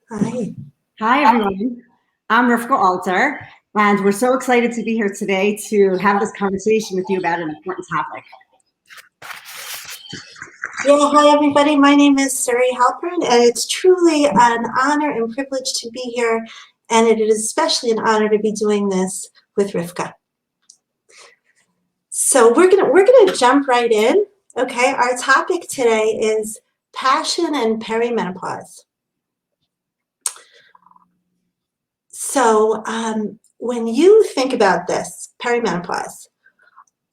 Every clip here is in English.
Hi. Hi, everyone. I'm Rivka Alter, and we're so excited to be here today to have this conversation with you about an important topic. Yeah, hi everybody. My name is Suri Halpern, and it's truly an honor and privilege to be here. And it is especially an honor to be doing this with Rivka. So we're gonna jump right in. Okay, our topic today is passion and perimenopause. So when you think about this, perimenopause,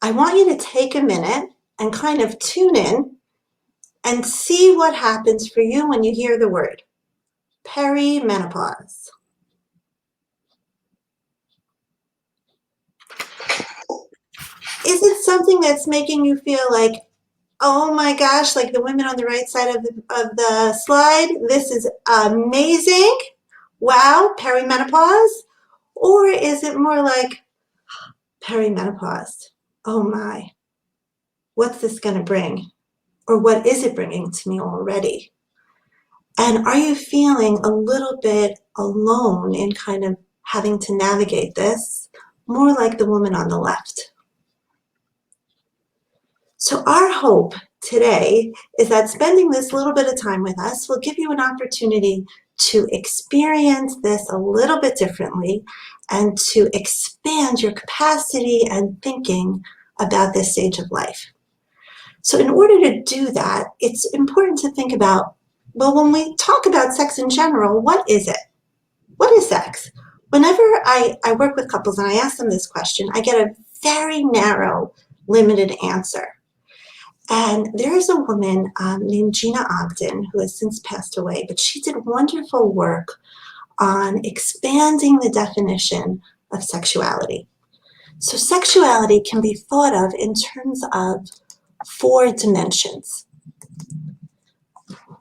I want you to take a minute and kind of tune in and see what happens for you when you hear the word perimenopause. Is it something that's making you feel like, oh my gosh, like the women on the right side of the slide, this is amazing, wow, perimenopause? Or is it more like perimenopause, oh my, what's this going to bring? Or what is it bringing to me already? And are you feeling a little bit alone in kind of having to navigate this, more like the woman on the left? So our hope today is that spending this little bit of time with us will give you an opportunity to experience this a little bit differently and to expand your capacity and thinking about this stage of life. So in order to do that, it's important to think about, well, when we talk about sex in general, what is it? What is sex? Whenever I work with couples and I ask them this question, I get a very narrow, limited answer. And there's a woman named Gina Ogden who has since passed away, but she did wonderful work on expanding the definition of sexuality. So sexuality can be thought of in terms of 4 dimensions.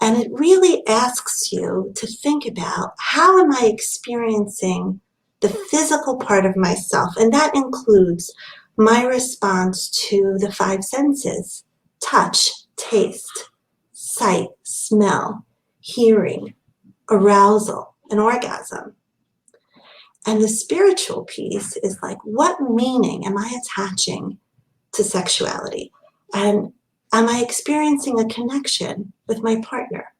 And it really asks you to think about, how am I experiencing the physical part of myself? And that includes my response to the 5 senses: touch, taste, sight, smell, hearing, arousal, and orgasm. And the spiritual piece is like, what meaning am I attaching to sexuality? And am I experiencing a connection with my partner?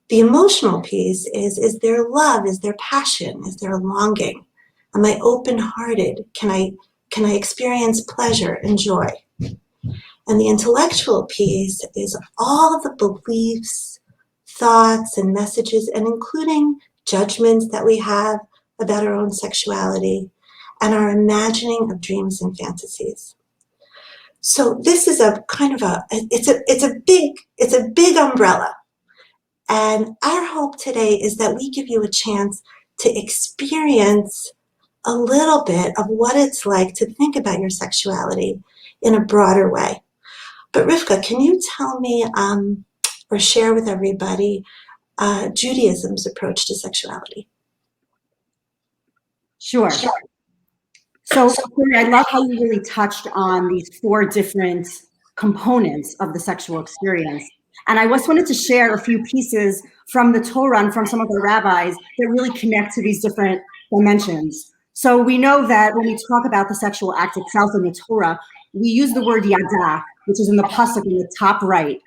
The emotional piece is there love? Is there passion? Is there longing? Am I open-hearted? Can I experience pleasure and joy? And the intellectual piece is all of the beliefs, thoughts, and messages, and including judgments that we have about our own sexuality and our imagining of dreams and fantasies. So this is a kind of it's a big umbrella. And our hope today is that we give you a chance to experience a little bit of what it's like to think about your sexuality in a broader way. But Rivka, can you tell me or share with everybody Judaism's approach to sexuality? Sure. So, Corey, I love how you really touched on these 4 different components of the sexual experience. And I just wanted to share a few pieces from the Torah and from some of the rabbis that really connect to these different dimensions. So we know that when we talk about the sexual act itself in the Torah, we use the word yada, which is in the pasuk in the top right.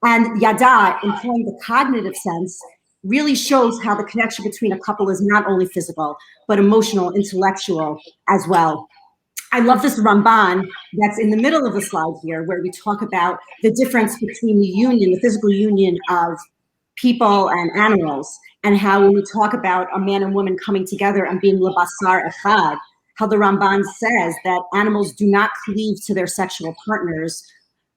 And yada, employing the cognitive sense, really shows how the connection between a couple is not only physical, but emotional, intellectual as well. I love this Ramban that's in the middle of the slide here, where we talk about the difference between the union, the physical union of people and animals, and how when we talk about a man and woman coming together and being lebasar echad, how the Ramban says that animals do not cleave to their sexual partners.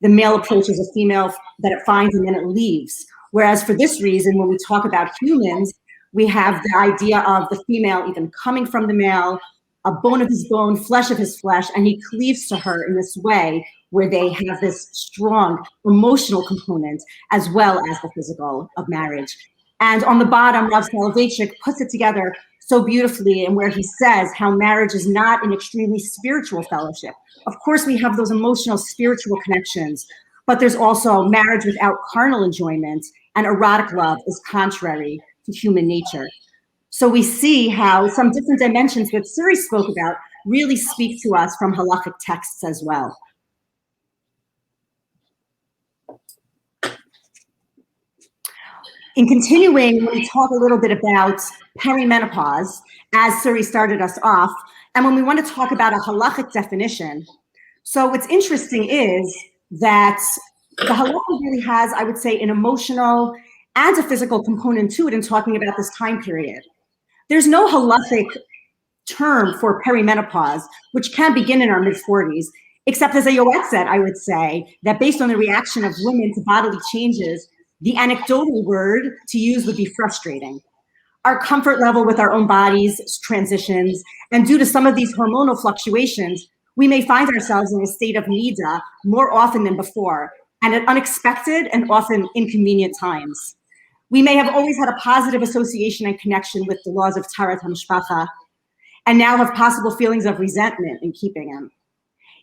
The male approaches a female that it finds and then it leaves. Whereas for this reason, when we talk about humans, we have the idea of the female even coming from the male, a bone of his bone, flesh of his flesh, and he cleaves to her in this way where they have this strong emotional component as well as the physical of marriage. And on the bottom, Rav Soloveitchik puts it together so beautifully, and where he says how marriage is not an extremely spiritual fellowship. Of course, we have those emotional, spiritual connections, but there's also marriage without carnal enjoyment, and erotic love is contrary to human nature. So we see how some different dimensions that Suri spoke about really speak to us from halachic texts as well. In continuing, we talk a little bit about perimenopause, as Suri started us off, and when we want to talk about a halachic definition. So what's interesting is that the halacha really has, I would say, an emotional and a physical component to it in talking about this time period. There's no halachic term for perimenopause, which can begin in our mid-40s, except as a Yoetzet, I would say that based on the reaction of women to bodily changes, the anecdotal word to use would be frustrating. Our comfort level with our own bodies transitions, and due to some of these hormonal fluctuations, we may find ourselves in a state of nida more often than before, and at unexpected and often inconvenient times. We may have always had a positive association and connection with the laws of Taharat HaMishpacha, and now have possible feelings of resentment in keeping them.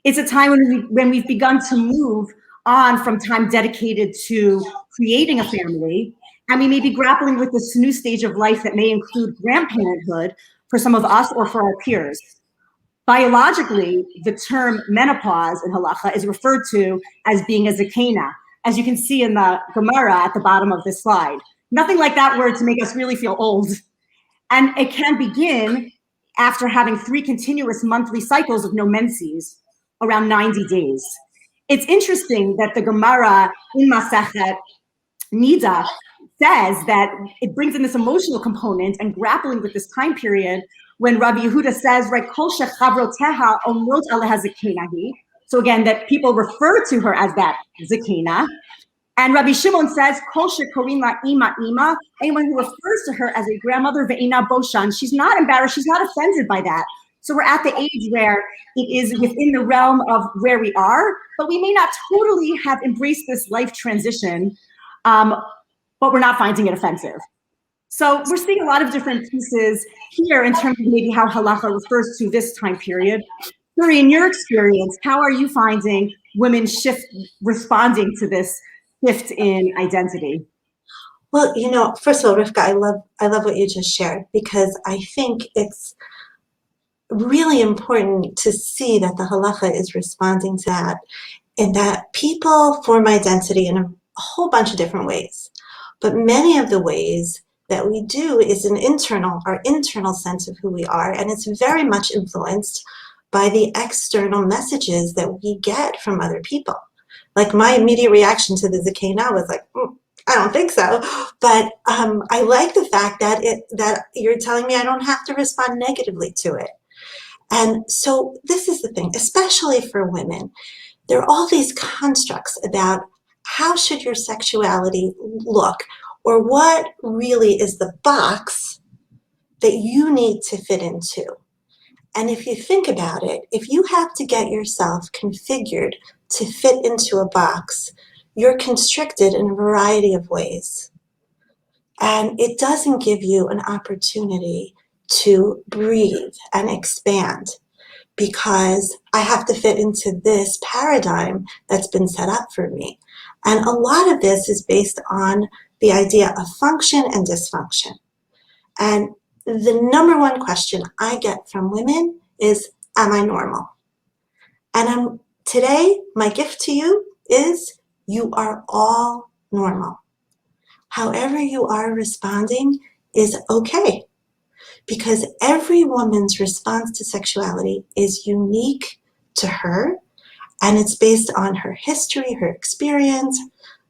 It's a time when we've begun to move on from time dedicated to creating a family, and we may be grappling with this new stage of life that may include grandparenthood for some of us or for our peers. Biologically, the term menopause in halacha is referred to as being a zakena, as you can see in the Gemara at the bottom of this slide. Nothing like that word to make us really feel old. And it can begin after having 3 continuous monthly cycles of no menses, around 90 days. It's interesting that the Gemara in Masechet Nida says that it brings in this emotional component and grappling with this time period when Rabbi Yehuda says, right, Kol shechavroteha omrot aleha zakenahi. So again, that people refer to her as that zakena. And Rabbi Shimon says, Kol shekorin la ima ima, anyone who refers to her as a grandmother, ve'ina boshan, she's not embarrassed, she's not offended by that. So we're at the age where it is within the realm of where we are, but we may not totally have embraced this life transition, but we're not finding it offensive. So we're seeing a lot of different pieces here in terms of maybe how halacha refers to this time period. Suri, in your experience, how are you finding women responding to this shift in identity? Well, first of all, Rivka, I love what you just shared, because I think it's really important to see that the halacha is responding to that, and that people form identity in a whole bunch of different ways. But many of the ways that we do is our internal sense of who we are, and it's very much influenced by the external messages that we get from other people. Like, my immediate reaction to the zakena was like, I don't think so. But I like the fact that you're telling me I don't have to respond negatively to it. And so this is the thing, especially for women, there are all these constructs about how should your sexuality look, or what really is the box that you need to fit into. And if you think about it, if you have to get yourself configured to fit into a box, you're constricted in a variety of ways. And it doesn't give you an opportunity to breathe and expand, because I have to fit into this paradigm that's been set up for me. And a lot of this is based on the idea of function and dysfunction. And the number one question I get from women is, am I normal? And today, my gift to you is, you are all normal. However you are responding is okay, because every woman's response to sexuality is unique to her, and it's based on her history, her experience,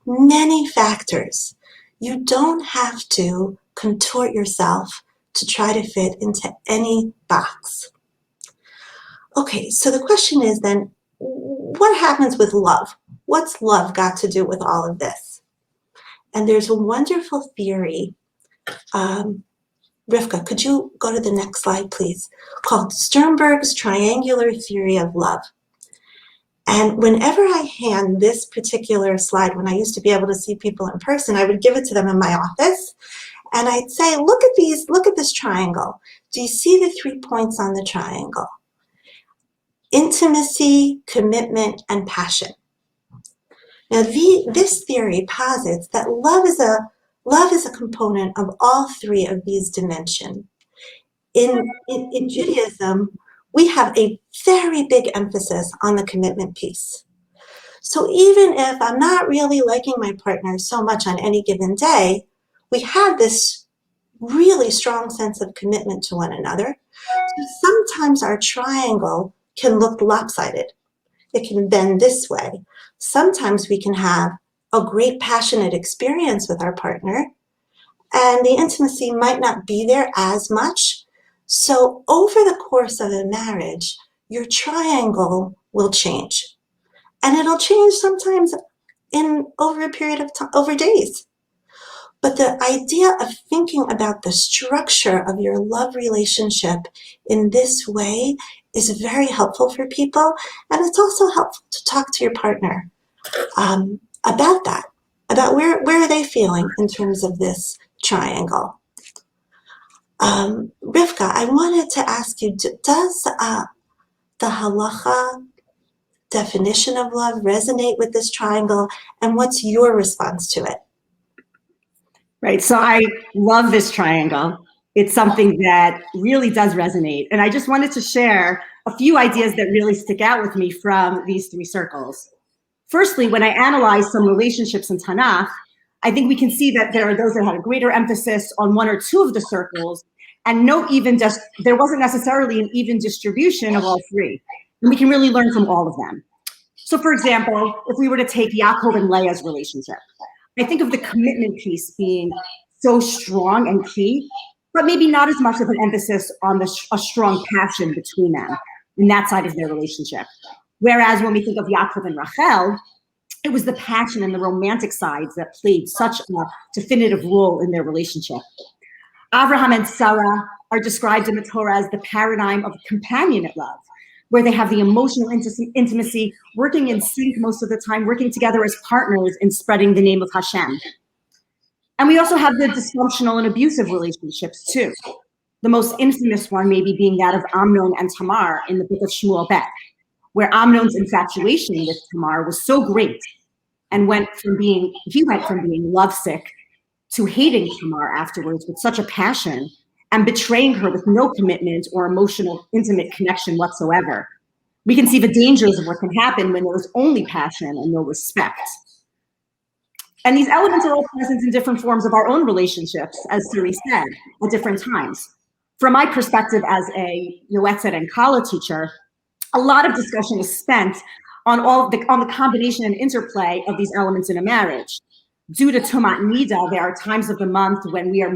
many factors. You don't have to contort yourself to try to fit into any box. Okay, so the question is then, what happens with love? What's love got to do with all of this? And there's a wonderful theory. Rivka, could you go to the next slide, please? Called Sternberg's Triangular Theory of Love. And whenever I hand this particular slide, when I used to be able to see people in person, I would give it to them in my office. And I'd say, look at this triangle. Do you see the 3 points on the triangle? Intimacy, commitment, and passion. Now, this theory posits that love is a Love is a component of all three of these dimensions. In Judaism, we have a very big emphasis on the commitment piece. So even if I'm not really liking my partner so much on any given day, we have this really strong sense of commitment to one another. So sometimes our triangle can look lopsided. It can bend this way. Sometimes we can have a great passionate experience with our partner, and the intimacy might not be there as much. So over the course of a marriage, your triangle will change. And it'll change sometimes in over a period of time, over days. But the idea of thinking about the structure of your love relationship in this way is very helpful for people. And it's also helpful to talk to your partner about that, about where are they feeling in terms of this triangle. Rivka, I wanted to ask you, does the halacha definition of love resonate with this triangle, and what's your response to it? Right, so I love this triangle. It's something that really does resonate. And I just wanted to share a few ideas that really stick out with me from these three circles. Firstly, when I analyze some relationships in Tanakh, I think we can see that there are those that had a greater emphasis on one or two of the circles, and there wasn't necessarily an even distribution of all three. And we can really learn from all of them. So for example, if we were to take Yaakov and Leah's relationship, I think of the commitment piece being so strong and key, but maybe not as much of an emphasis on a strong passion between them in that side of their relationship. Whereas when we think of Yaakov and Rachel, it was the passion and the romantic sides that played such a definitive role in their relationship. Abraham and Sarah are described in the Torah as the paradigm of companionate love, where they have the emotional intimacy, working in sync most of the time, working together as partners in spreading the name of Hashem. And we also have the dysfunctional and abusive relationships too. The most infamous one maybe being that of Amnon and Tamar in the book of Shmuel Bet, where Amnon's infatuation with Tamar was so great and he went from being lovesick to hating Tamar afterwards with such a passion and betraying her with no commitment or emotional, intimate connection whatsoever. We can see the dangers of what can happen when there is only passion and no respect. And these elements are all present in different forms of our own relationships, as Suri said, at different times. From my perspective as a Yoetzet and Kala teacher, a lot of discussion is spent on the combination and interplay of these elements in a marriage. Due to Tumat Nida, there are times of the month when we are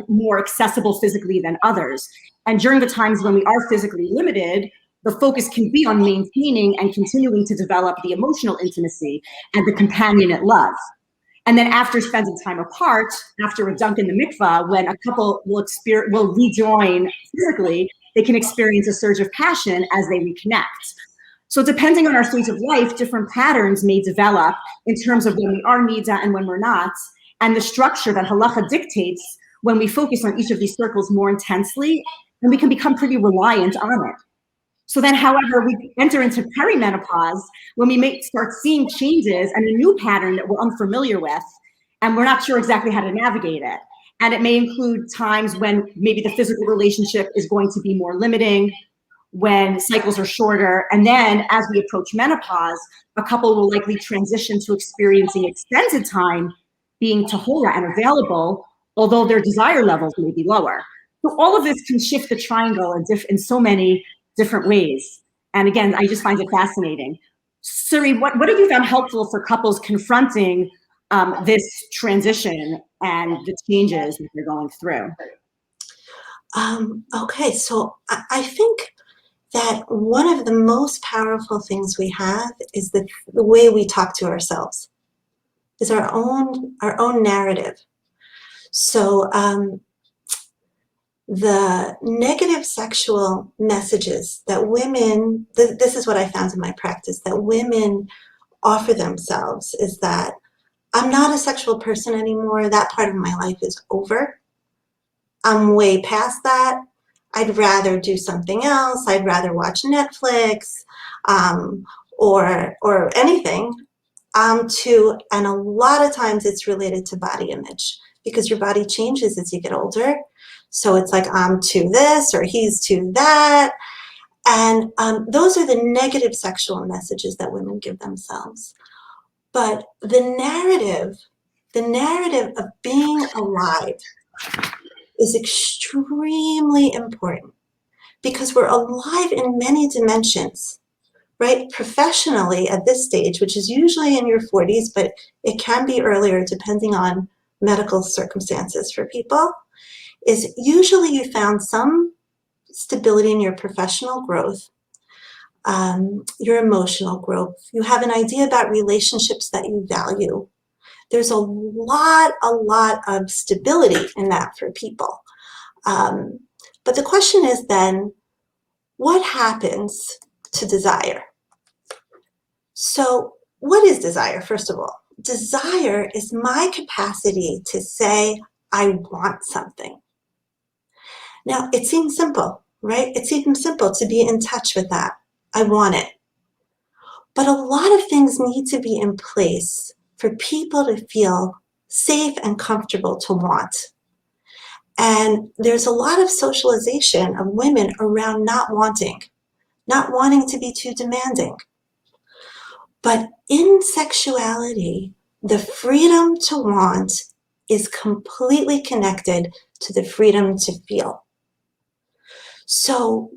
more accessible physically than others. And during the times when we are physically limited, the focus can be on maintaining and continuing to develop the emotional intimacy and the companionate love. And then after spending time apart, after a dunk in the mikvah, when a couple will rejoin physically, they can experience a surge of passion as they reconnect. So depending on our stage of life, different patterns may develop in terms of when we are nida and when we're not, and the structure that halacha dictates when we focus on each of these circles more intensely, and we can become pretty reliant on it. So then, however, we enter into perimenopause when we may start seeing changes and a new pattern that we're unfamiliar with, and we're not sure exactly how to navigate it. And it may include times when maybe the physical relationship is going to be more limiting, when cycles are shorter. And then as we approach menopause, a couple will likely transition to experiencing extended time being tahora and available, although their desire levels may be lower. So all of this can shift the triangle in so many different ways. And again, I just find it fascinating. Suri, what have you found helpful for couples confronting this transition and the changes that they're going through? Okay, so I think that one of the most powerful things we have is the way we talk to ourselves, is our own narrative. So the negative sexual messages that women, this is what I found in my practice, that women offer themselves is that I'm not a sexual person anymore. That part of my life is over. I'm way past that. I'd rather do something else. I'd rather watch Netflix or anything. to, and a lot of times it's related to body image because your body changes as you get older. So it's like, I'm to this or he's to that. And those are the negative sexual messages that women give themselves. But the narrative of being alive is extremely important because we're alive in many dimensions, right? Professionally at this stage, which is usually in your 40s, but it can be earlier depending on medical circumstances for people, is usually you found some stability in your professional growth, your emotional growth. You have an idea about relationships that you value. There's a lot of stability in that for people. But the question is then, what happens to desire? So what is desire, first of all? Desire is my capacity to say, I want something. Now, it seems simple, right? It seems simple to be in touch with that. I want it. But a lot of things need to be in place for people to feel safe and comfortable to want. And there's a lot of socialization of women around not wanting to be too demanding. But in sexuality, the freedom to want is completely connected to the freedom to feel. So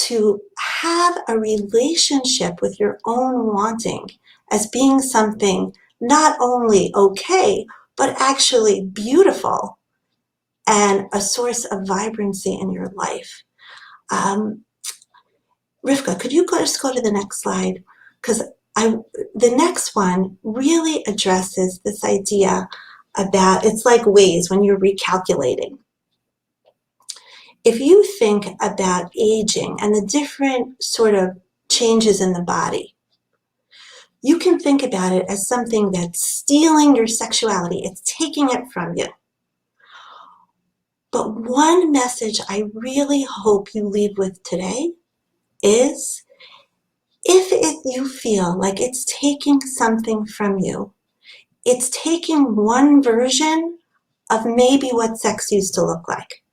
to have a relationship with your own wanting as being something not only okay, but actually beautiful and a source of vibrancy in your life. Rivka, could you just go to the next slide? Because the next one really addresses this idea about, it's like ways when you're recalculating. If you think about aging and the different sort of changes in the body, you can think about it as something that's stealing your sexuality. It's taking it from you. But one message I really hope you leave with today is, if you feel like it's taking something from you, it's taking one version of maybe what sex used to look like.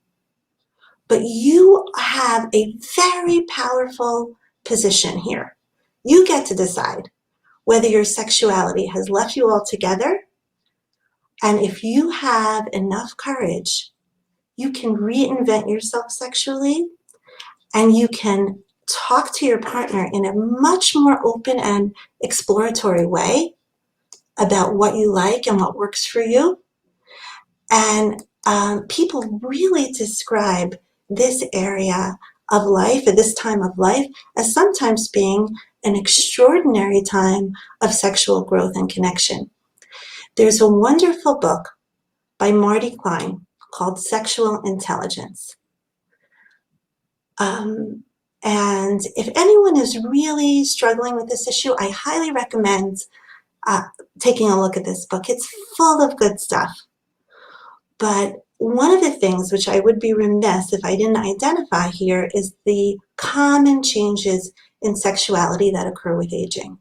But you have a very powerful position here. You get to decide whether your sexuality has left you altogether. And if you have enough courage, you can reinvent yourself sexually, and you can talk to your partner in a much more open and exploratory way about what you like and what works for you. And people really describe this area of life, at this time of life, as sometimes being an extraordinary time of sexual growth and connection. There's a wonderful book by Marty Klein called Sexual Intelligence. And if anyone is really struggling with this issue, I highly recommend taking a look at this book. It's full of good stuff. But one of the things which I would be remiss if I didn't identify here is the common changes in sexuality that occur with aging.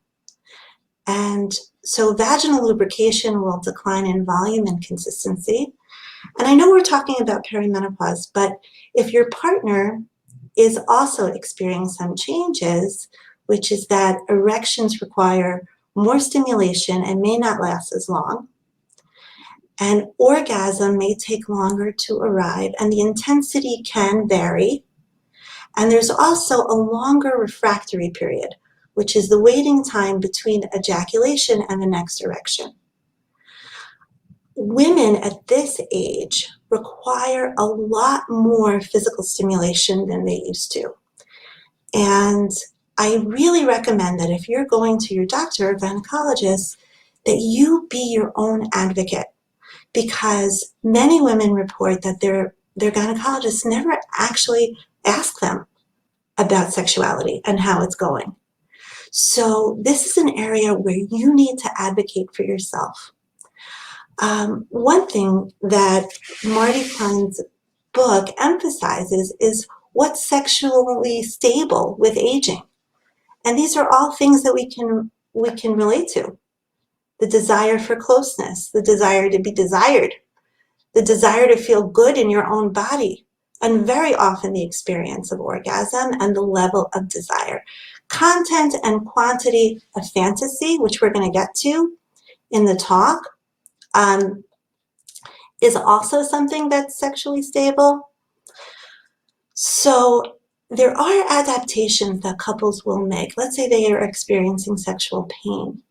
And so vaginal lubrication will decline in volume and consistency. And I know we're talking about perimenopause, but if your partner is also experiencing some changes, which is that erections require more stimulation and may not last as long, and orgasm may take longer to arrive, and the intensity can vary. And there's also a longer refractory period, which is the waiting time between ejaculation and the next erection. Women at this age require a lot more physical stimulation than they used to. And I really recommend that if you're going to your doctor or gynecologist, that you be your own advocate, because many women report that their gynecologists never actually ask them about sexuality and how it's going. So this is an area where you need to advocate for yourself. One thing that Marty Klein's book emphasizes is what's sexually stable with aging. And these are all things that we can relate to. the desire for closeness, the desire to be desired, the desire to feel good in your own body, and very often the experience of orgasm and the level of desire. Content and quantity of fantasy, which we're going to get to in the talk, is also something that's sexually stable. So there are adaptations that couples will make. Let's say they are experiencing sexual pain.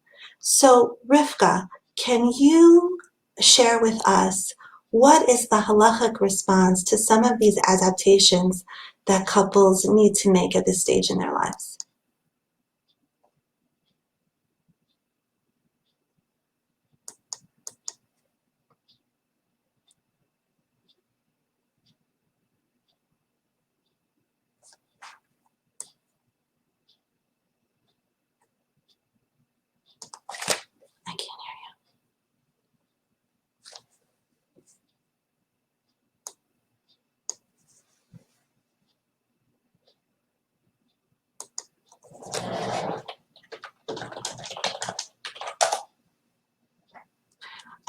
So Rivka, can you share with us what is the halachic response to some of these adaptations that couples need to make at this stage in their lives? I can't hear you.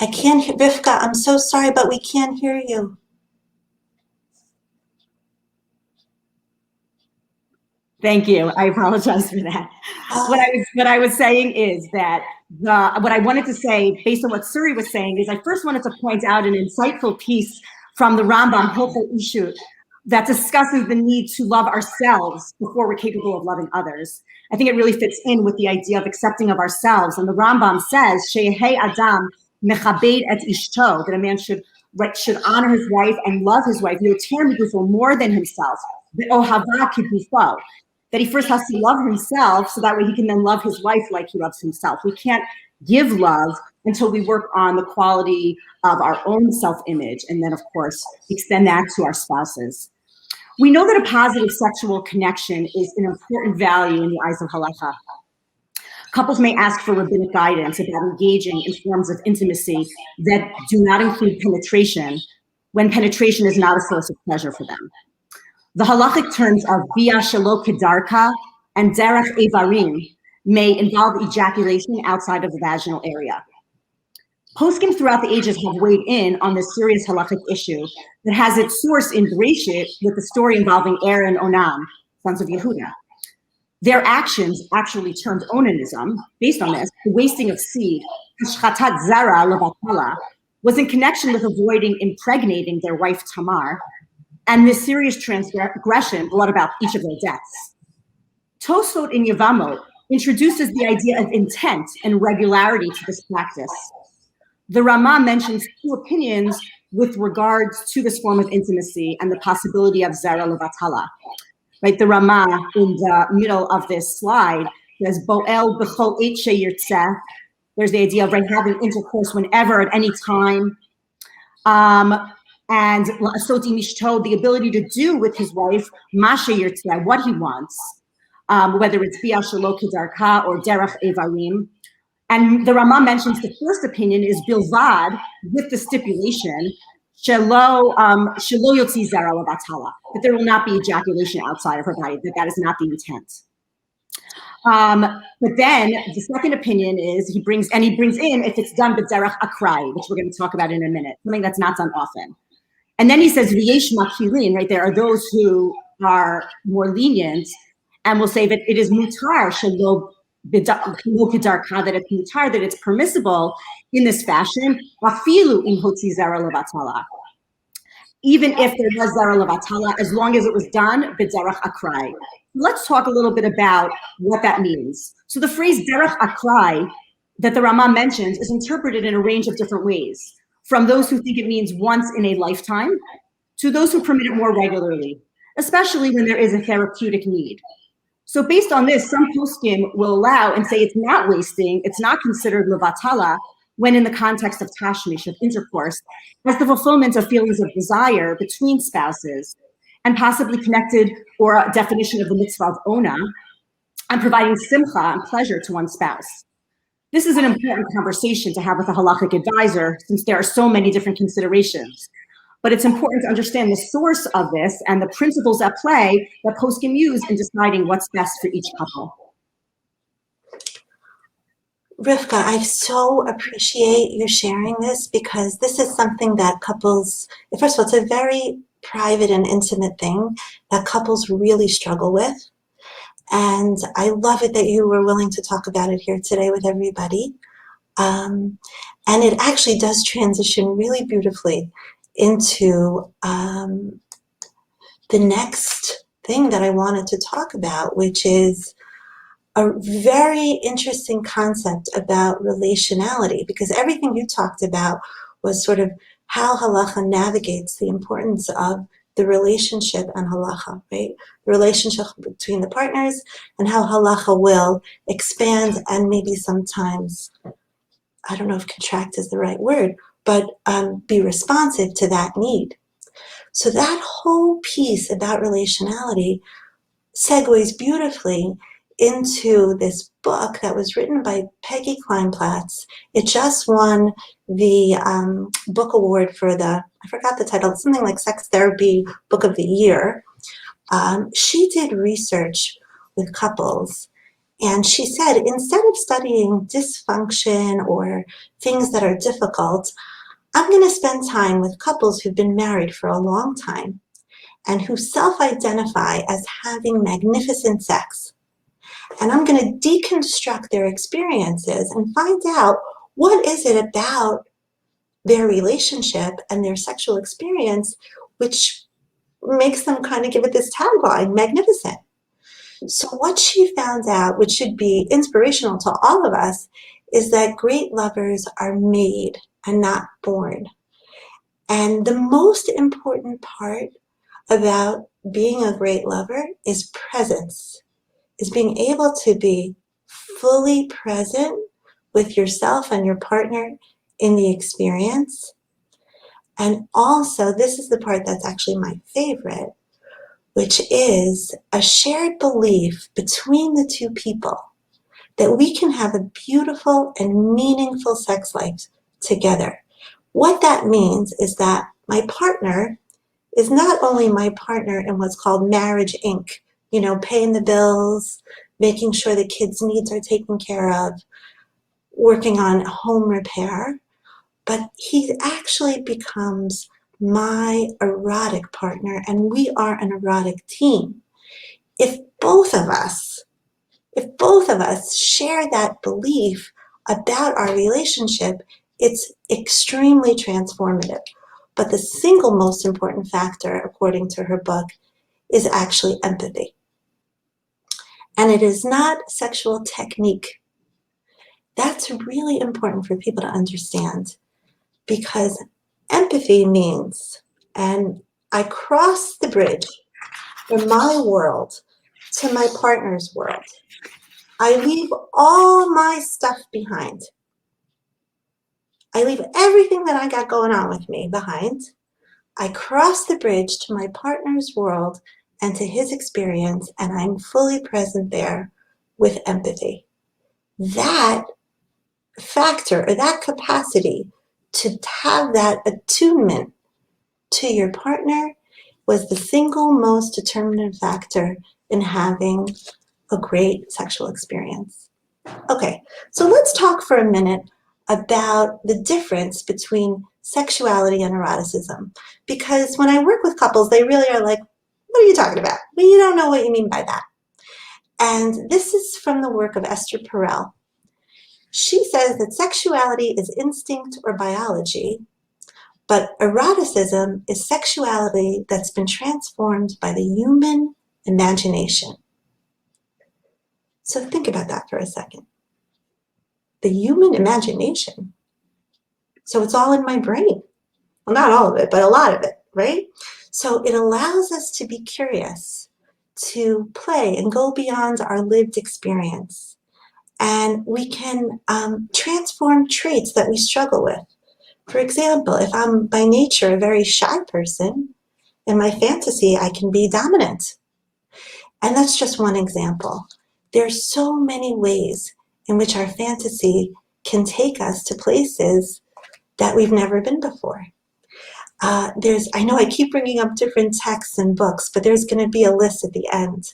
I can't hear, Rivka, I'm so sorry, but we can't hear you. Thank you. I apologize for that. What I was saying is that what I wanted to say, based on what Suri was saying, is I first wanted to point out an insightful piece from the Rambam, Hilchot Ishut, that discusses the need to love ourselves before we're capable of loving others. I think it really fits in with the idea of accepting of ourselves. And the Rambam says, Sheyehei Adam mechabed et ishto, that a man should honor his wife and love his wife, more than himself. That he first has to love himself so that way he can then love his wife like he loves himself. We can't give love until we work on the quality of our own self-image, and then, of course, extend that to our spouses. We know that a positive sexual connection is an important value in the eyes of Halacha. Couples may ask for rabbinic guidance about engaging in forms of intimacy that do not include penetration, when penetration is not a source of pleasure for them. The halachic terms of bia shelo kedarka and derech evarim may involve ejaculation outside of the vaginal area. Poskim throughout the ages have weighed in on this serious halachic issue that has its source in Bereshit with the story involving Er and Onam, sons of Yehuda. Their actions actually turned onanism, based on this, the wasting of seed, hashchatat zara levatala, was in connection with avoiding impregnating their wife Tamar, and this serious transgression brought about each of their deaths. Tosfot in Yevamot introduces the idea of intent and regularity to this practice. The Ramah mentions two opinions with regards to this form of intimacy and the possibility of zera levatala. Right, the Ramah in the middle of this slide says, Bo'el b'chol et sheyirtzeh. There's the idea of having intercourse whenever, at any time. And Asoti Mishto, the ability to do with his wife, Masha Yirtzeh, what he wants, whether it's Bia Shelo Kedarka or Derech Evarim. And the Ramah mentions the first opinion is Bilvad, with the stipulation, Shelo Yotzi Zera Levatala, that there will not be ejaculation outside of her body, that is not the intent. But then the second opinion is he brings in if it's done b'derech akrai, which we're going to talk about in a minute, something that's not done often. And then he says v'yesh makilin, right? There are those who are more lenient and will say that it is mutar shelo kedarka, that it's mutar, that it's permissible in this fashion, afilu im hotzi zera levatala, even if there was zera levatala, as long as it was done b'derech akrai. Let's talk a little bit about what that means. So the phrase derech akrai that the Ramah mentions is interpreted in a range of different ways, from those who think it means once in a lifetime to those who permit it more regularly, especially when there is a therapeutic need. So based on this, some poskim will allow and say it's not wasting, it's not considered levatala, when in the context of tashmish, of intercourse, as the fulfillment of feelings of desire between spouses, and possibly connected, or a definition of the mitzvah of ona, and providing simcha and pleasure to one's spouse. This is an important conversation to have with a halachic advisor, since there are so many different considerations. But it's important to understand the source of this and the principles at play that poskim use in deciding what's best for each couple. Rivka, I so appreciate you sharing this because this is something that couples, first of all, it's a very private and intimate thing that couples really struggle with. And I love it that you were willing to talk about it here today with everybody. Um, and it actually does transition really beautifully into the next thing that I wanted to talk about, which is a very interesting concept about relationality, because everything you talked about was sort of how halacha navigates the importance of the relationship and halacha, right? The relationship between the partners and how halacha will expand and maybe sometimes, I don't know if contract is the right word, but be responsive to that need. So that whole piece about relationality segues beautifully into this book that was written by Peggy Kleinplatz. It just won the book award for I forgot the title, something like Sex Therapy Book of the Year. She did research with couples, and she said instead of studying dysfunction or things that are difficult, I'm going to spend time with couples who've been married for a long time and who self-identify as having magnificent sex. And I'm going to deconstruct their experiences and find out what is it about their relationship and their sexual experience which makes them kind of give it this tagline, magnificent. So what she found out, which should be inspirational to all of us, is that great lovers are made and not born. And the most important part about being a great lover is presence, is being able to be fully present with yourself and your partner in the experience. And also, this is the part that's actually my favorite, which is a shared belief between the two people that we can have a beautiful and meaningful sex life together. What that means is that my partner is not only my partner in what's called marriage inc, paying the bills, making sure the kids' needs are taken care of, working on home repair, but he actually becomes my erotic partner, and we are an erotic team. If both of us, share that belief about our relationship, it's extremely transformative. But the single most important factor, according to her book, is actually empathy. And it is not sexual technique. That's really important for people to understand, because empathy means, and I cross the bridge from my world to my partner's world. I leave all my stuff behind. I leave everything that I got going on with me behind. I cross the bridge to my partner's world and to his experience, and I'm fully present there with empathy. That factor, or that capacity to have that attunement to your partner, was the single most determinative factor in having a great sexual experience. Okay, so let's talk for a minute about the difference between sexuality and eroticism. Because when I work with couples, they really are like, what are you talking about? Well, you don't know what you mean by that. And this is from the work of Esther Perel. She says that sexuality is instinct or biology, but eroticism is sexuality that's been transformed by the human imagination. So think about that for a second. The human imagination. So it's all in my brain. Well, not all of it, but a lot of it, right? So it allows us to be curious, to play and go beyond our lived experience. And we can transform traits that we struggle with. For example, if I'm by nature a very shy person, in my fantasy, I can be dominant. And that's just one example. There's so many ways in which our fantasy can take us to places that we've never been before. I know I keep bringing up different texts and books, but there's going to be a list at the end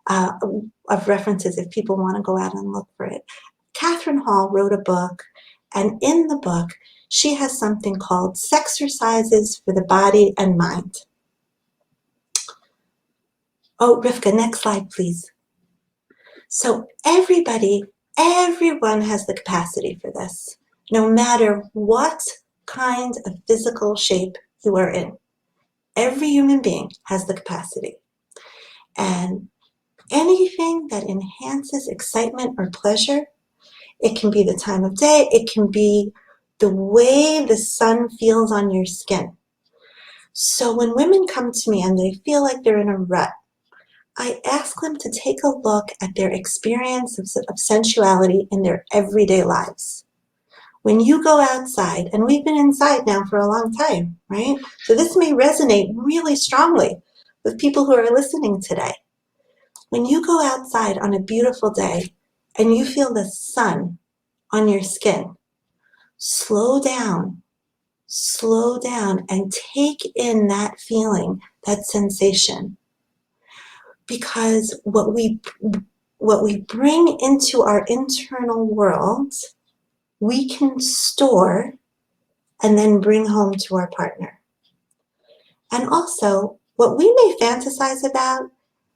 of references if people want to go out and look for it. Catherine Hall wrote a book, and in the book, she has something called Sexercises for the Body and Mind. Oh, Rivka, next slide, please. So everyone has the capacity for this, no matter what kind of physical shape you are in. Every human being has the capacity. And anything that enhances excitement or pleasure, it can be the time of day, it can be the way the sun feels on your skin. So when women come to me and they feel like they're in a rut, I ask them to take a look at their experience of sensuality in their everyday lives. When you go outside, and we've been inside now for a long time, right? So this may resonate really strongly with people who are listening today. When you go outside on a beautiful day and you feel the sun on your skin, slow down and take in that feeling, that sensation. Because what we bring into our internal world, we can store and then bring home to our partner. And also, what we may fantasize about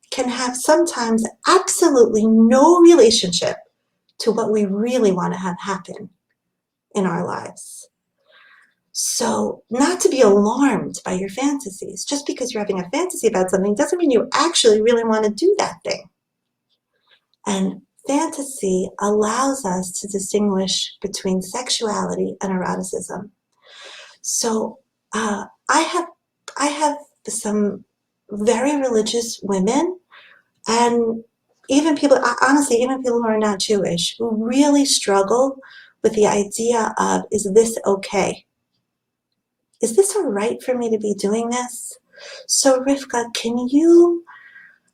can have sometimes absolutely no relationship to what we really want to have happen in our lives. So, not to be alarmed by your fantasies. Just because you're having a fantasy about something doesn't mean you actually really want to do that thing. And fantasy allows us to distinguish between sexuality and eroticism. So I have some very religious women, and even people, honestly, even people who are not Jewish, who really struggle with the idea of, is this okay? Is this all right for me to be doing this? So Rivka, can you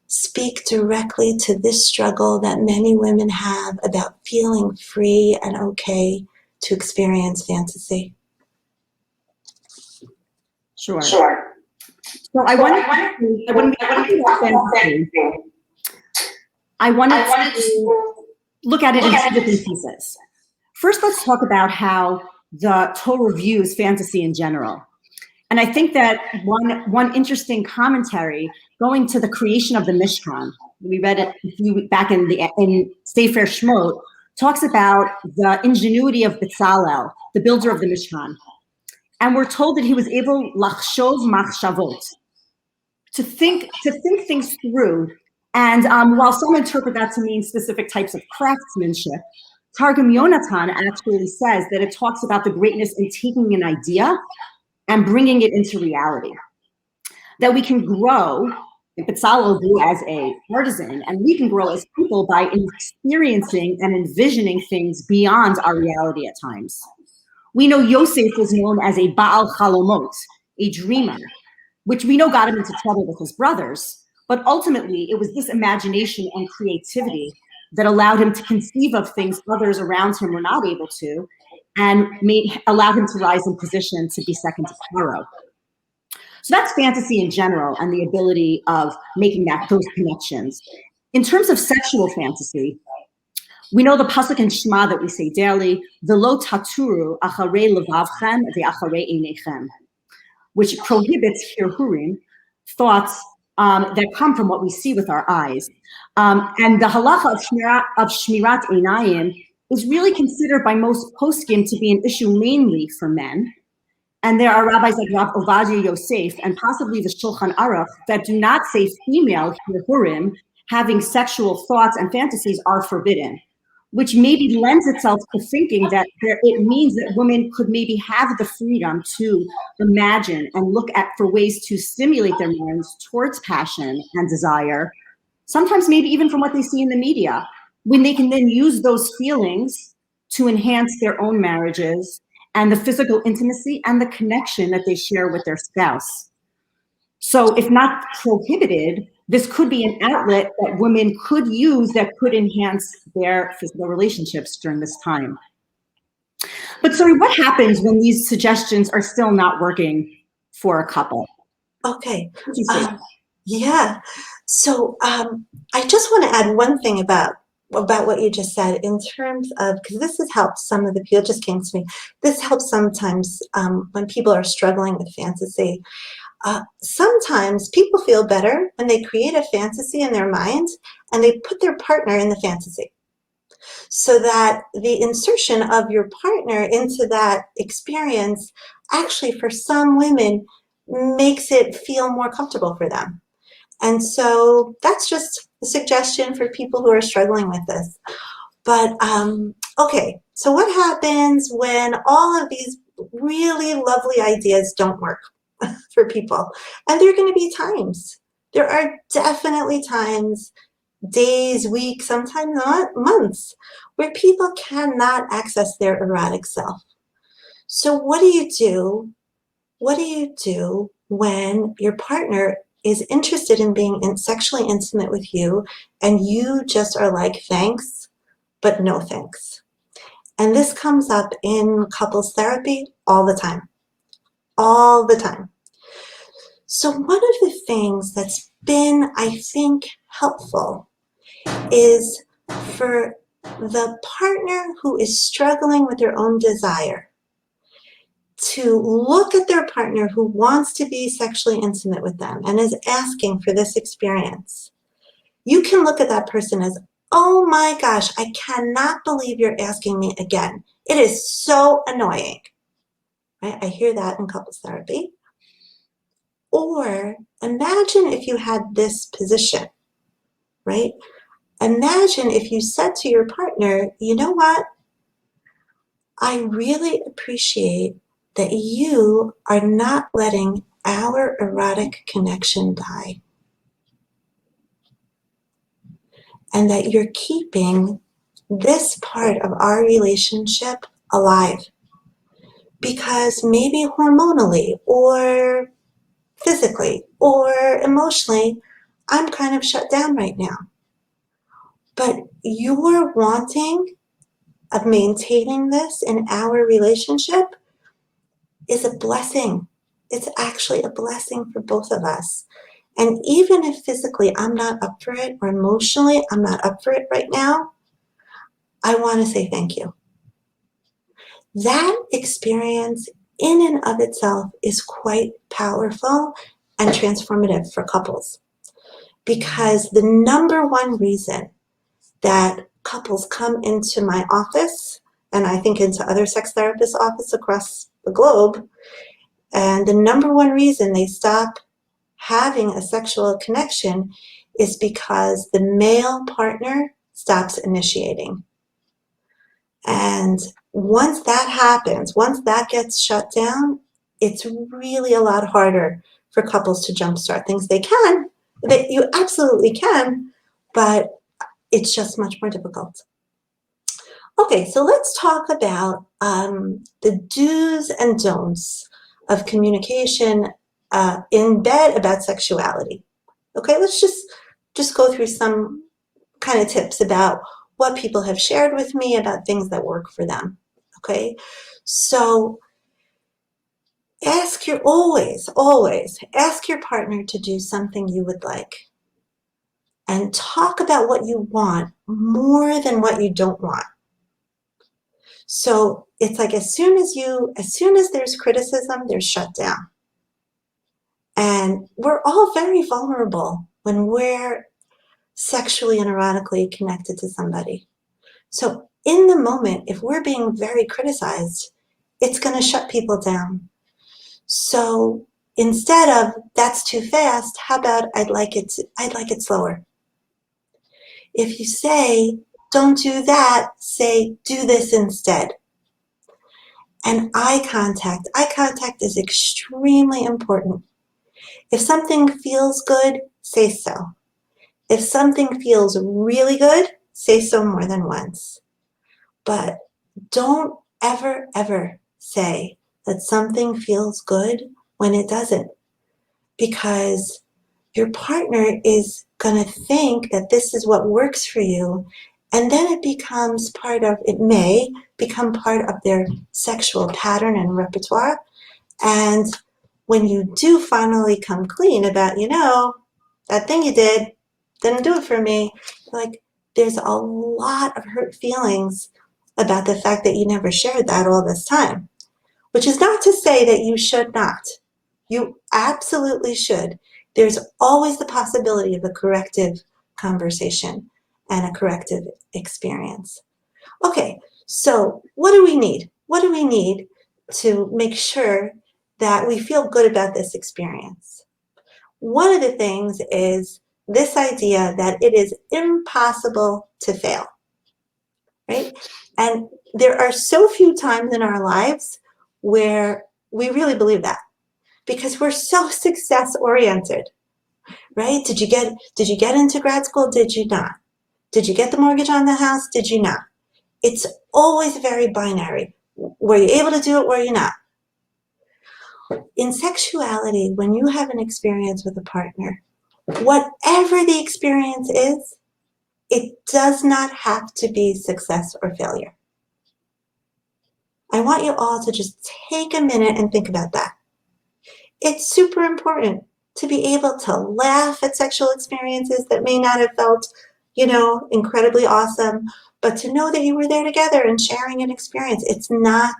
speak directly to this struggle that many women have about feeling free and okay to experience fantasy? Sure. So I wanted to, when we talk about fantasy, I wanted to look at it in two different pieces. First, let's talk about how the Torah views fantasy in general. And I think that one interesting commentary going to the creation of the Mishkan, we read it back in Sefer Shmot, talks about the ingenuity of Bezalel, the builder of the Mishkan. And we're told that he was able lachshov machshavot, to think things through. And while some interpret that to mean specific types of craftsmanship, Targum Yonatan actually says that it talks about the greatness in taking an idea and bringing it into reality. That we can grow, and Bezalel grew as a artisan, and we can grow as people by experiencing and envisioning things beyond our reality at times. We know Yosef was known as a Baal Chalomot, a dreamer, which we know got him into trouble with his brothers. But ultimately, it was this imagination and creativity that allowed him to conceive of things others around him were not able to, and allowed him to rise in position to be second to Pharaoh. So that's fantasy in general and the ability of making those connections. In terms of sexual fantasy, we know the pasuk in Shema that we say daily, "V'lo taturu acharei levavchem ve'acharei einechem," which prohibits hirhurim, thoughts that come from what we see with our eyes. And the halacha of shmirat einayim is really considered by most poskim to be an issue mainly for men. And there are rabbis like Rav Ovadia Yosef and possibly the Shulchan Aruch that do not say female hirhurim having sexual thoughts and fantasies are forbidden, which maybe lends itself to thinking that it means that women could maybe have the freedom to imagine and look for ways to stimulate their minds towards passion and desire, sometimes maybe even from what they see in the media, when they can then use those feelings to enhance their own marriages and the physical intimacy and the connection that they share with their spouse. So if not prohibited, this could be an outlet that women could use that could enhance their physical relationships during this time. But sorry, what happens when these suggestions are still not working for a couple? Okay. Yeah. So I just want to add one thing about about what you just said in terms of, because this has helped some of the people, it just came to me, this helps sometimes when people are struggling with fantasy. Sometimes people feel better when they create a fantasy in their mind and they put their partner in the fantasy, so that the insertion of your partner into that experience actually for some women makes it feel more comfortable for them. And so that's just a suggestion for people who are struggling with this. But okay, so what happens when all of these really lovely ideas don't work for people? And there are going to be times. There are definitely times, days, weeks, sometimes not months, where people cannot access their erotic self. So what do you do? What do you do when your partner is interested in being sexually intimate with you and you just are like, thanks, but no thanks? And this comes up in couples therapy all the time, all the time. So one of the things that's been, I think, helpful is for the partner who is struggling with their own desire to look at their partner who wants to be sexually intimate with them and is asking for this experience. You can look at that person as, oh my gosh, I cannot believe you're asking me again. It is so annoying. Right? I hear that in couples therapy. Or imagine if you had this position, right? Imagine if you said to your partner, you know what? I really appreciate that you are not letting our erotic connection die, and that you're keeping this part of our relationship alive. Because maybe hormonally or physically or emotionally, I'm kind of shut down right now. But your wanting of maintaining this in our relationship is a blessing. It's actually a blessing for both of us. And even if physically I'm not up for it, or emotionally I'm not up for it right now, I want to say thank you. That experience in and of itself is quite powerful and transformative for couples. Because the number one reason that couples come into my office, and I think into other sex therapists' offices across the globe, and the number one reason they stop having a sexual connection is because the male partner stops initiating. And once that happens, once that gets shut down, it's really a lot harder for couples to jumpstart things. You absolutely can, but it's just much more difficult. Okay, so let's talk about the do's and don'ts of communication in bed about sexuality. Okay, let's just go through some kind of tips about what people have shared with me about things that work for them. Okay, so always ask your partner to do something you would like, and talk about what you want more than what you don't want. So it's like as soon as there's criticism, there's shutdown. And we're all very vulnerable when we're sexually and erotically connected to somebody. So in the moment, if we're being very criticized, it's going to shut people down. So instead of that's too fast, how about I'd like it slower. If you say don't do that, say do this instead. And eye contact is extremely important. If something feels good, say so. If something feels really good, say so more than once. But don't ever, ever say that something feels good when it doesn't, because your partner is going to think that this is what works for you, and then it may become part of their sexual pattern and repertoire. And when you do finally come clean about, that thing you did didn't do it for me, you're like, there's a lot of hurt feelings about the fact that you never shared that all this time, which is not to say that you should not. You absolutely should. There's always the possibility of a corrective conversation and a corrective experience. Okay, so what do we need? What do we need to make sure that we feel good about this experience? One of the things is this idea that it is impossible to fail, right? And there are so few times in our lives where we really believe that, because we're so success oriented, right? Did you get into grad school? Did you not? Did you get the mortgage on the house? Did you not? It's always very binary. Were you able to do it? Were you not? In sexuality, when you have an experience with a partner, whatever the experience is, it does not have to be success or failure. I want you all to just take a minute and think about that. It's super important to be able to laugh at sexual experiences that may not have felt, incredibly awesome, but to know that you were there together and sharing an experience. It's not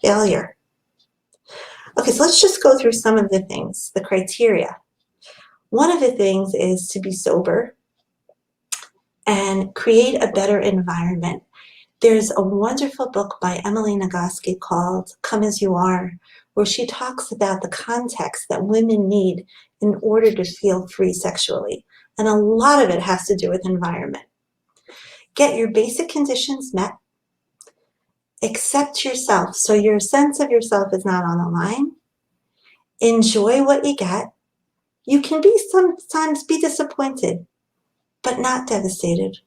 failure. Okay, so let's just go through some of the things, the criteria. One of the things is to be sober and create a better environment. There's a wonderful book by Emily Nagoski called Come As You Are, where she talks about the context that women need in order to feel free sexually. And a lot of it has to do with environment. Get your basic conditions met. Accept yourself, so your sense of yourself is not on the line. Enjoy what you get. You can sometimes be disappointed, but not devastated.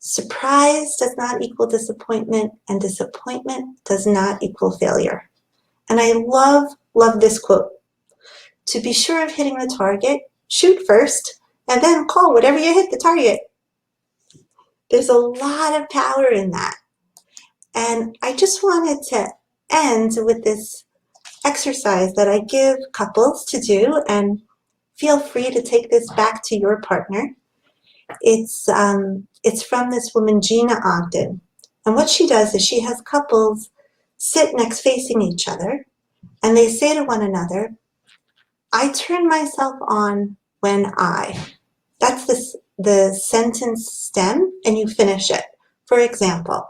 Surprise does not equal disappointment, and disappointment does not equal failure. And I love this quote. To be sure of hitting the target, shoot first, and then call whatever you hit the target. There's a lot of power in that. And I just wanted to end with this exercise that I give couples to do, and feel free to take this back to your partner. It's from this woman, Gina Ogden. And what she does is she has couples sit next facing each other, and they say to one another, I turn myself on when that's the sentence stem, and you finish it. For example,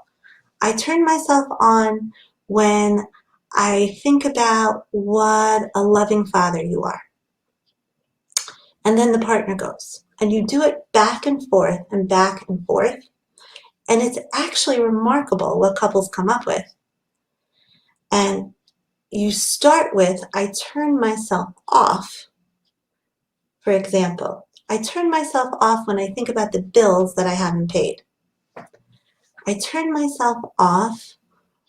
I turn myself on when I think about what a loving father you are. And then the partner goes. And you do it back and forth and back and forth. And it's actually remarkable what couples come up with. And you start with, I turn myself off. For example, I turn myself off when I think about the bills that I haven't paid. I turn myself off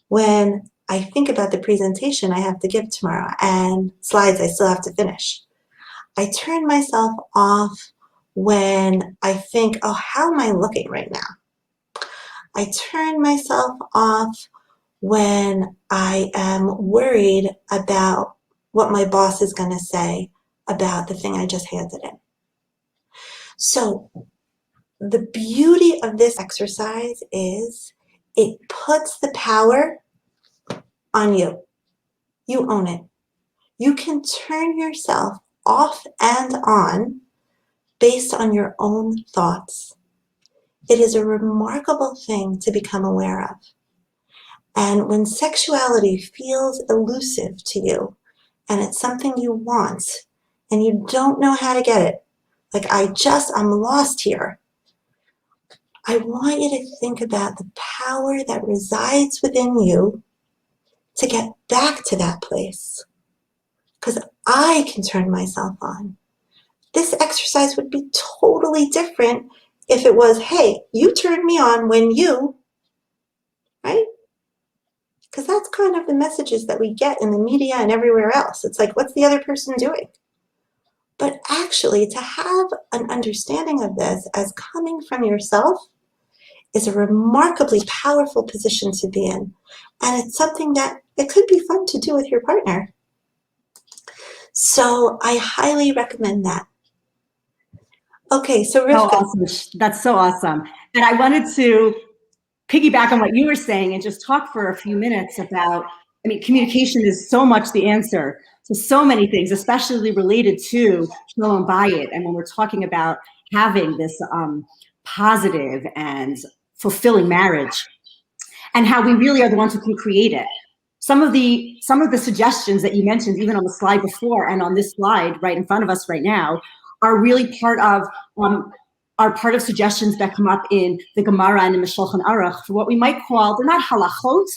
when I think about the presentation I have to give tomorrow and slides I still have to finish. I turn myself off when I think, oh, how am I looking right now? I turn myself off when I am worried about what my boss is going to say about the thing I just handed in. So the beauty of this exercise is it puts the power on you. You own it. You can turn yourself off and on based on your own thoughts. It is a remarkable thing to become aware of. And when sexuality feels elusive to you, and it's something you want, and you don't know how to get it, like I'm lost here, I want you to think about the power that resides within you to get back to that place. Because I can turn myself on. This exercise would be totally different if it was, hey, you turn me on when you, right? Because that's kind of the messages that we get in the media and everywhere else. It's like, what's the other person doing? But actually, to have an understanding of this as coming from yourself is a remarkably powerful position to be in. And it's something that it could be fun to do with your partner. So I highly recommend that. Okay, so Oh, Rivka. awesome. That's so awesome. And I wanted to piggyback on what you were saying and just talk for a few minutes about, I mean, communication is so much the answer to so many things, especially related to Shalom Bayit. And when we're talking about having this positive and fulfilling marriage, and how we really are the ones who can create it. Some of the suggestions that you mentioned, even on the slide before and on this slide right in front of us right now, are really part of suggestions that come up in the Gemara and in the Shulchan Aruch for what we might call, they're not halachot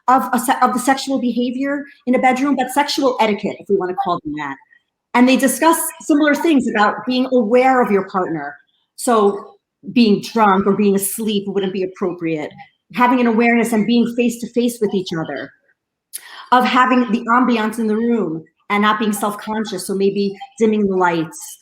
of the sexual behavior in a bedroom, but sexual etiquette, if we want to call them that. And they discuss similar things about being aware of your partner. So being drunk or being asleep wouldn't be appropriate. Having an awareness and being face to face with each other, of having the ambiance in the room and not being self-conscious, so maybe dimming the lights,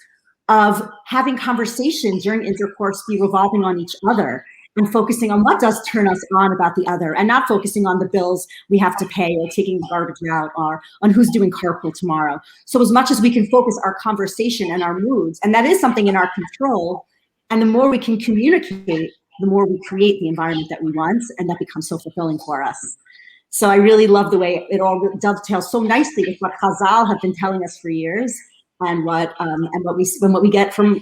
of having conversation during intercourse be revolving on each other and focusing on what does turn us on about the other and not focusing on the bills we have to pay or taking the garbage out or on who's doing carpool tomorrow. So as much as we can focus our conversation and our moods, and that is something in our control, and the more we can communicate, the more we create the environment that we want, and that becomes so fulfilling for us. So I really love the way it all dovetails so nicely with what Chazal have been telling us for years, and what we get from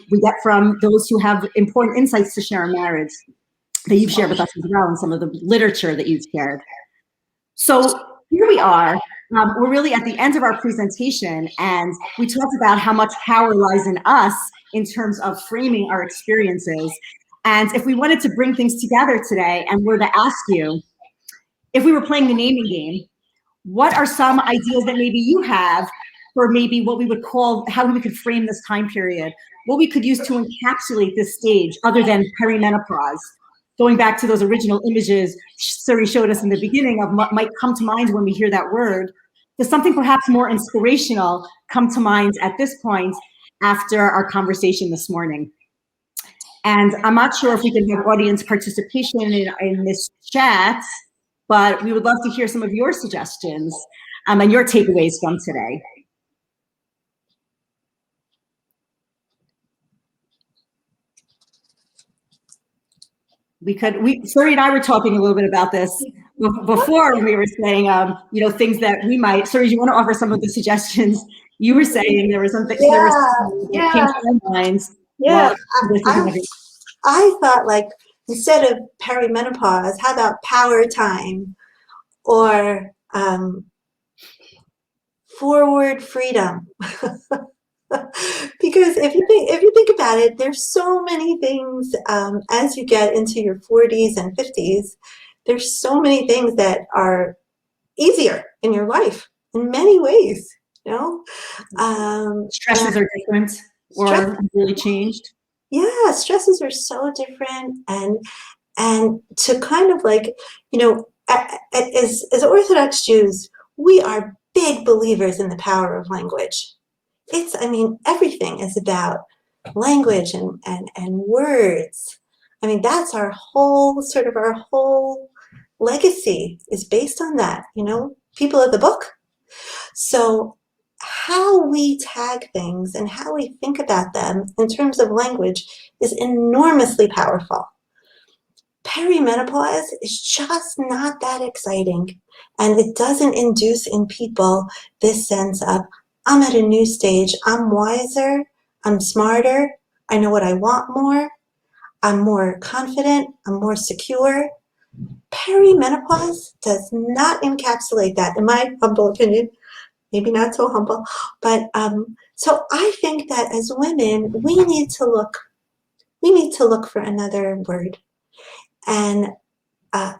those who have important insights to share in marriage that you've shared with us as well, and some of the literature that you've shared. So here we are. We're really at the end of our presentation, and we talked about how much power lies in us in terms of framing our experiences. And if we wanted to bring things together today and were to ask you, if we were playing the naming game, what are some ideas that maybe you have for maybe what we would call, how we could frame this time period, what we could use to encapsulate this stage other than perimenopause? Going back to those original images Suri showed us in the beginning of what might come to mind when we hear that word, does something perhaps more inspirational come to mind at this point after our conversation this morning? And I'm not sure if we can have audience participation in this chat, but we would love to hear some of your suggestions and your takeaways from today. Suri and I were talking a little bit about this before when we were saying, things that we might. Suri, do you want to offer some of the suggestions you were saying? There was something that came to my mind. Yeah, I thought, like, instead of perimenopause, how about power time or forward freedom? Because if you think about it, there's so many things as you get into your 40s and 50s. There's so many things that are easier in your life in many ways. Stresses are different or really changed. Yeah, stresses are so different, and to kind of like, as Orthodox Jews, we are big believers in the power of language. Everything is about language and words. That's our whole legacy is based on that, people of the book. So how we tag things and how we think about them in terms of language is enormously powerful. Perimenopause is just not that exciting, and it doesn't induce in people this sense of, I'm at a new stage, I'm wiser, I'm smarter, I know what I want more, I'm more confident, I'm more secure. Perimenopause does not encapsulate that, in my humble opinion. Maybe not so humble, but so I think that as women, we need to look for another word. And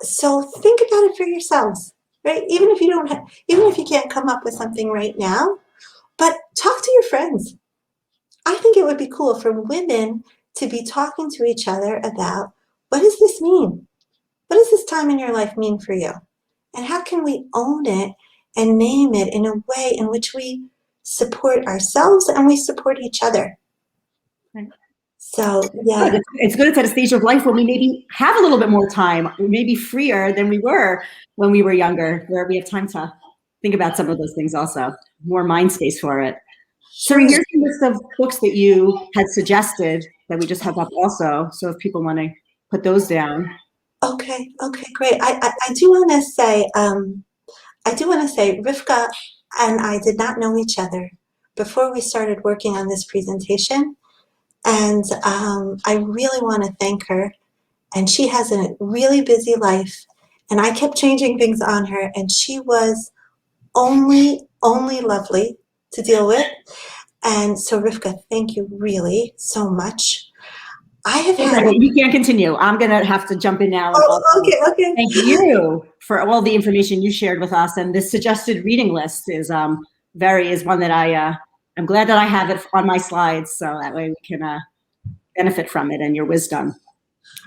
so think about it for yourselves, right? Even if you can't come up with something right now, but talk to your friends. I think it would be cool for women to be talking to each other about, what does this mean? What does this time in your life mean for you? And how can we own it and name it in a way in which we support ourselves and we support each other? Right. So, yeah. It's good. It's at a stage of life where we maybe have a little bit more time, maybe freer than we were when we were younger, where we have time to think about some of those things also, more mind space for it. So here's a list of books that you had suggested that we just have up also. So if people want to put those down. Okay, great. I do want to say, Rivka and I did not know each other before we started working on this presentation, and I really want to thank her. And she has a really busy life, and I kept changing things on her, and she was only lovely to deal with. And so, Rivka, thank you really so much. I have had. You can't continue. I'm going to have to jump in now and Oh, also okay. thank you for all the information you shared with us. And this suggested reading list is one that I'm glad that I have it on my slides, so that way we can benefit from it and your wisdom,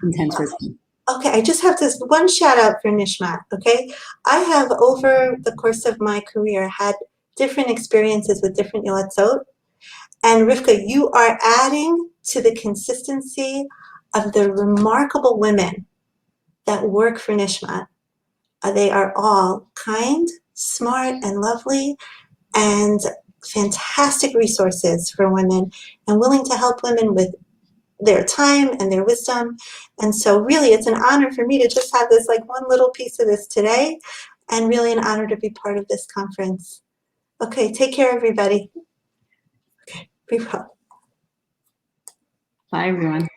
intense wisdom. Okay, I just have this one shout out for Nishmat, okay? I have, over the course of my career, had different experiences with different Yoetzot. And Rivka, you are adding to the consistency of the remarkable women that work for Nishmat. They are all kind, smart, and lovely, and fantastic resources for women, and willing to help women with their time and their wisdom. And so really it's an honor for me to just have this like one little piece of this today, and really an honor to be part of this conference. Okay, take care everybody. Okay, be well. Bye everyone.